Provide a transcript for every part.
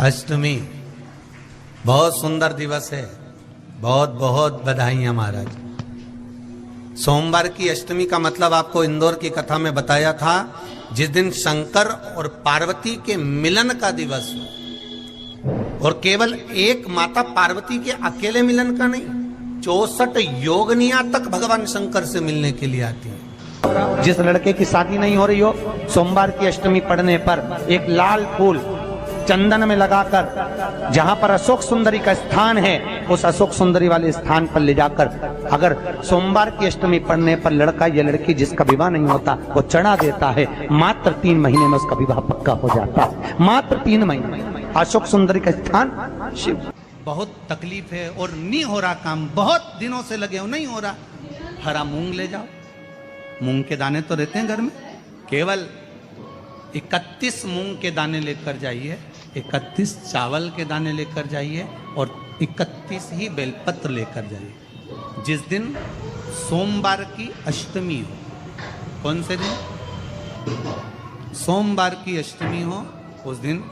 अष्टमी बहुत सुंदर दिवस है। बहुत बहुत बधाइयां महाराज। सोमवार की अष्टमी का मतलब आपको इंदौर की कथा में बताया था, जिस दिन शंकर और पार्वती के मिलन का दिवस हो। और केवल एक माता पार्वती के अकेले मिलन का नहीं, 64 योगनियां तक भगवान शंकर से मिलने के लिए आती है। जिस लड़के की शादी नहीं हो रही हो, सोमवार की अष्टमी पड़ने पर एक लाल फूल चंदन में लगाकर जहां पर अशोक सुंदरी का स्थान है, उस अशोक सुंदरी वाले स्थान पर ले जाकर अगर सोमवार की अष्टमी पड़ने पर लड़का या लड़की जिसका विवाह नहीं होता वो चढ़ा देता है, मात्र 3 महीने में उसका विवाह पक्का हो जाता है। मात्र 3 महीने। अशोक सुंदरी का स्थान शिव। बहुत तकलीफ है और नहीं हो रहा काम, बहुत दिनों से लगे हो, नहीं हो रहा। हरा मूंग ले जाओ, मूंग के दाने तो रहते हैं घर में, केवल 31 मूंग के दाने लेकर जाइए, 31 चावल के दाने लेकर जाइए और 31 ही बेलपत्र लेकर जाइए। जिस दिन सोमवार की अष्टमी हो, कौन से दिन? सोमवार की अष्टमी हो, उस दिन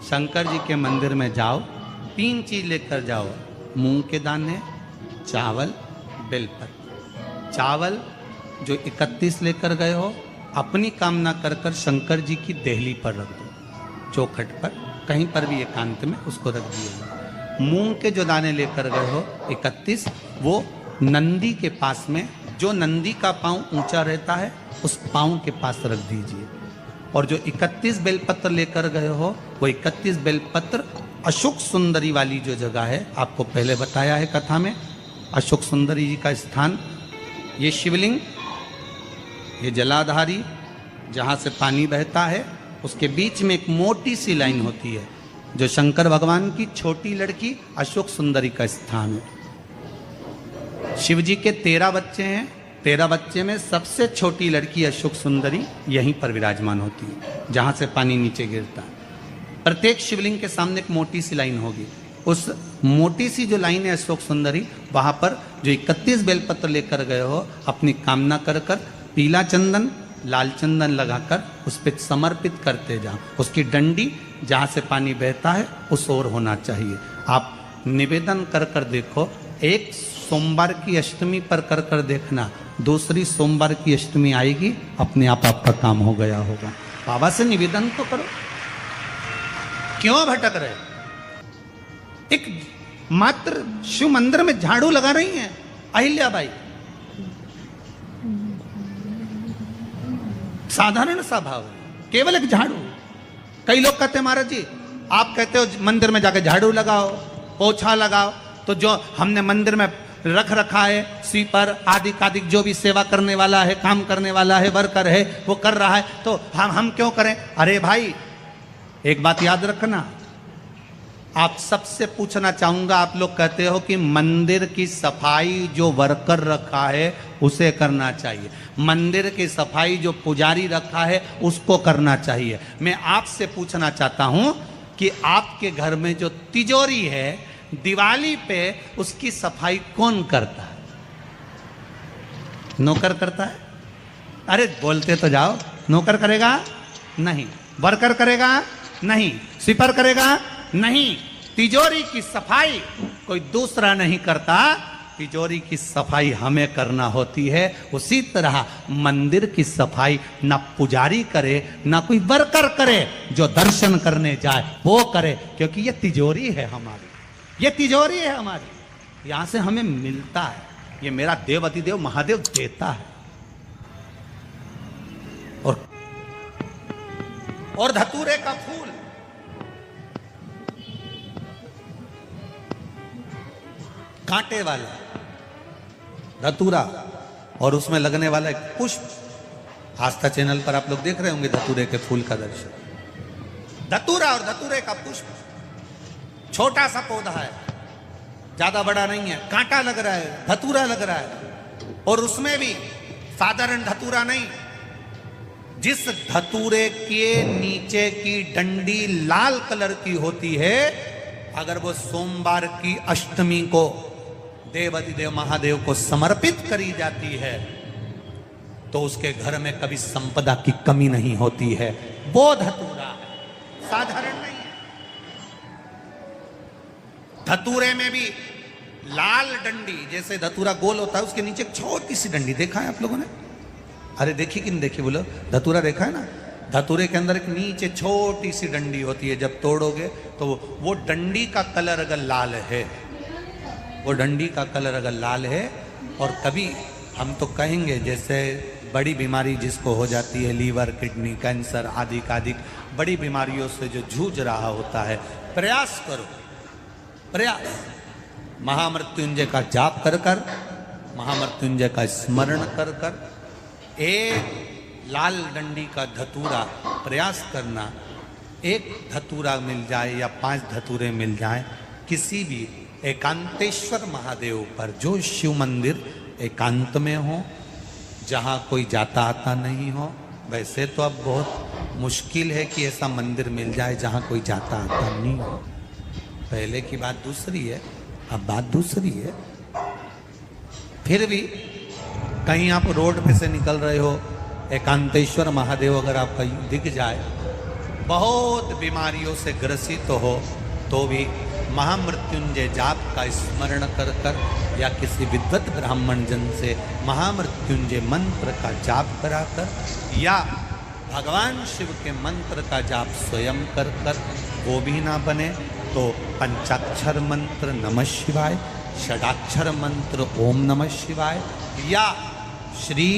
शंकर जी के मंदिर में जाओ, 3 चीज लेकर जाओ, मूंग के दाने, चावल, बेलपत्र। चावल जो 31 लेकर गए हो, अपनी कामना कर कर शंकर जी की देहली पर रख दो, चौखट पर, कहीं पर भी एकांत में उसको रख दिए। मूंग के जो दाने लेकर गए हो 31, वो नंदी के पास में, जो नंदी का पांव ऊंचा रहता है उस पांव के पास रख दीजिए। और जो 31 बेलपत्र लेकर गए हो, वो 31 बेलपत्र अशोक सुंदरी वाली जो जगह है, आपको पहले बताया है कथा में, अशोक सुंदरी जी का स्थान, ये शिवलिंग, ये जलाधारी जहाँ से पानी बहता है, उसके बीच में एक मोटी सी लाइन होती है, जो शंकर भगवान की छोटी लड़की अशोक सुंदरी का स्थान है। शिव जी के 13 बच्चे हैं, 13 बच्चे में सबसे छोटी लड़की अशोक सुंदरी यहीं पर विराजमान होती है, जहाँ से पानी नीचे गिरता है। प्रत्येक शिवलिंग के सामने एक मोटी सी लाइन होगी, उस मोटी सी जो लाइन है अशोक सुंदरी, वहाँ पर जो 31 बेलपत्र लेकर गए हो, अपनी कामना कर कर पीला चंदन, लाल चंदन लगाकर उस पर समर्पित करते जाओ। उसकी डंडी जहाँ से पानी बहता है उस ओर होना चाहिए। आप निवेदन कर कर देखो, एक सोमवार की अष्टमी पर कर कर देखना, दूसरी सोमवार की अष्टमी आएगी, अपने आप आपका काम हो गया होगा। बाबा से निवेदन तो करो, क्यों भटक रहे? एक मात्र शिव मंदिर में झाड़ू लगा रही हैं अहिल्याबाई, साधारण सा भाव है, केवल एक झाड़ू। कई लोग कहते हैं महाराज जी, आप कहते हो मंदिर में जाकर झाड़ू लगाओ, पोछा लगाओ, तो जो हमने मंदिर में रख रखा है स्वीपर आदि आदि, जो भी सेवा करने वाला है, काम करने वाला है, वर्कर है, वो कर रहा है, तो हम क्यों करें? अरे भाई, एक बात याद रखना, आप सबसे पूछना चाहूंगा, आप लोग कहते हो कि मंदिर की सफाई जो वर्कर रखा है उसे करना चाहिए, मंदिर की सफाई जो पुजारी रखा है उसको करना चाहिए। मैं आपसे पूछना चाहता हूं कि आपके घर में जो तिजोरी है, दिवाली पे उसकी सफाई कौन करता है? नौकर करता है? अरे बोलते तो जाओ। नौकर करेगा? नहीं। वर्कर करेगा? नहीं। स्वीपर करेगा? नहीं। तिजोरी की सफाई कोई दूसरा नहीं करता, तिजोरी की सफाई हमें करना होती है। उसी तरह मंदिर की सफाई ना पुजारी करे, ना कोई वर्कर करे, जो दर्शन करने जाए वो करे, क्योंकि ये तिजोरी है हमारी, ये तिजोरी है हमारी, यहां से हमें मिलता है, ये मेरा देव अतिदेव महादेव देता है। और धतूरे का फूल, कांटे वाला धतूरा, और उसमें लगने वाला एक पुष्प, आस्था चैनल पर आप लोग देख रहे होंगे धतूरे के फूल का दर्शन। धतूरा और धतूरे का पुष्प, छोटा सा पौधा है, ज्यादा बड़ा नहीं है, कांटा लग रहा है, धतूरा लग रहा है, और उसमें भी साधारण धतूरा नहीं, जिस धतूरे के नीचे की डंडी लाल कलर की होती है, अगर वो सोमवार की अष्टमी को देवाधिदेव महादेव को समर्पित करी जाती है, तो उसके घर में कभी संपदा की कमी नहीं होती है। वो धतूरा है, साधारण नहीं है। धतूरे में भी लाल डंडी, जैसे धतूरा गोल होता है उसके नीचे एक छोटी सी डंडी, देखा है आप लोगों ने? अरे देखी कि नहीं देखी बोलो? धतूरा देखा है ना? धतूरे के अंदर एक नीचे छोटी सी डंडी होती है, जब तोड़ोगे तो वो डंडी का कलर अगर लाल है, वो डंडी का कलर अगर लाल है, और कभी हम तो कहेंगे जैसे बड़ी बीमारी जिसको हो जाती है, लीवर, किडनी, कैंसर आदि कादिक बड़ी बीमारियों से जो जूझ रहा होता है, प्रयास करो, प्रयास महामृत्युंजय का जाप कर कर, महामृत्युंजय का स्मरण कर कर, एक लाल डंडी का धतूरा प्रयास करना, एक धतूरा मिल जाए या 5 धतूरे मिल जाए किसी भी एकांतेश्वर महादेव पर, जो शिव मंदिर एकांत में हो, जहाँ कोई जाता आता नहीं हो। वैसे तो अब बहुत मुश्किल है कि ऐसा मंदिर मिल जाए जहाँ कोई जाता आता नहीं हो, पहले की बात दूसरी है, अब बात दूसरी है। फिर भी कहीं आप रोड पे से निकल रहे हो, एकांतेश्वर महादेव अगर आपका दिख जाए, बहुत बीमारियों से ग्रसित हो, तो भी महामृत्युंजय जाप का स्मरण कर कर या किसी विद्वत ब्राह्मण जन से महामृत्युंजय मंत्र का जाप कराकर, या भगवान शिव के मंत्र का जाप स्वयं कर कर, वो भी ना बने तो पंचाक्षर मंत्र नमः शिवाय, षडाक्षर मंत्र ओम नमः शिवाय, या श्री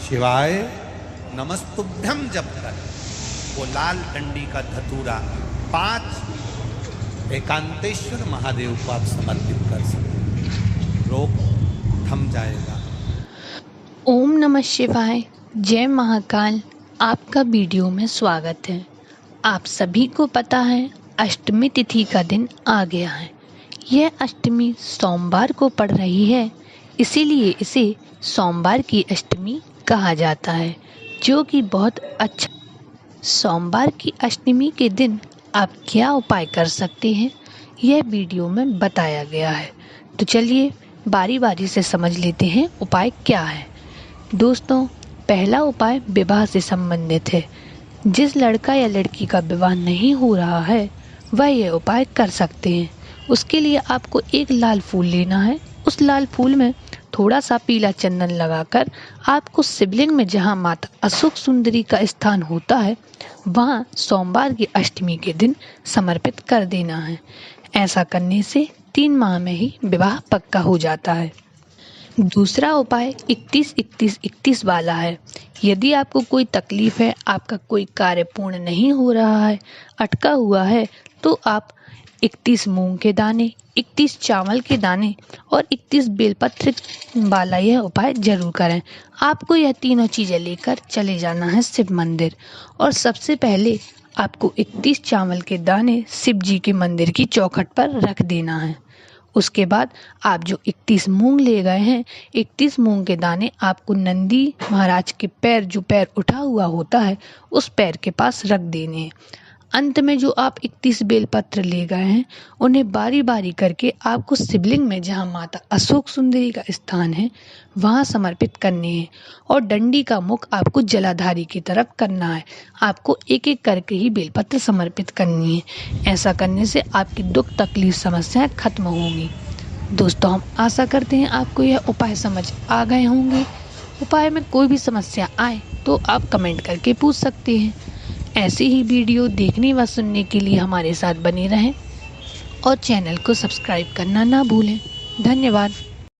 शिवाय नमस्तुभ्यम जप कर वो लाल डंडी का धतूरा 5 एकांतेश्वर महादेव को आप समर्पित कर सकते, रोग थम जाएगा। ओम नमः शिवाय, जय महाकाल। आपका वीडियो में स्वागत है। आप सभी को पता है अष्टमी तिथि का दिन आ गया है। यह अष्टमी सोमवार को पड़ रही है, इसीलिए इसे सोमवार की अष्टमी कहा जाता है, जो कि बहुत अच्छा। सोमवार की अष्टमी के दिन आप क्या उपाय कर सकते हैं, यह वीडियो में बताया गया है। तो चलिए बारी बारी से समझ लेते हैं उपाय क्या है। दोस्तों, पहला उपाय विवाह से संबंधित है। जिस लड़का या लड़की का विवाह नहीं हो रहा है वह यह उपाय कर सकते हैं। उसके लिए आपको एक लाल फूल लेना है। उस लाल फूल में थोड़ा सा पीला चंदन लगाकर आपको शिवलिंग में जहाँ माता अशोक सुंदरी का स्थान होता है वहाँ सोमवार की अष्टमी के दिन समर्पित कर देना है। ऐसा करने से 3 माह में ही विवाह पक्का हो जाता है। दूसरा उपाय 31-31-31 वाला है। यदि आपको कोई तकलीफ है, आपका कोई कार्य पूर्ण नहीं हो रहा है, अटका हुआ है, तो आप 31 मूंग के दाने, 31 चावल के दाने और 31 बेलपत्र वाला यह उपाय जरूर करें। आपको यह तीनों चीज़ें लेकर चले जाना है शिव मंदिर, और सबसे पहले आपको 31 चावल के दाने शिव जी के मंदिर की चौखट पर रख देना है। उसके बाद आप जो 31 मूंग ले गए हैं, 31 मूंग के दाने आपको नंदी महाराज के पैर, जो पैर उठा हुआ होता है, उस पैर के पास रख देने हैं। अंत में जो आप 31 बेलपत्र ले गए हैं उन्हें बारी बारी करके आपको शिवलिंग में जहाँ माता अशोक सुंदरी का स्थान है वहाँ समर्पित करने हैं, और डंडी का मुख आपको जलाधारी की तरफ करना है। आपको एक एक करके ही बेलपत्र समर्पित करनी है। ऐसा करने से आपकी दुख तकलीफ समस्याएं खत्म होंगी। दोस्तों, हम आशा करते हैं आपको यह उपाय समझ आ गए होंगे। उपाय में कोई भी समस्या आए तो आप कमेंट करके पूछ सकते हैं। ऐसी ही वीडियो देखने व सुनने के लिए हमारे साथ बने रहें और चैनल को सब्सक्राइब करना ना भूलें। धन्यवाद।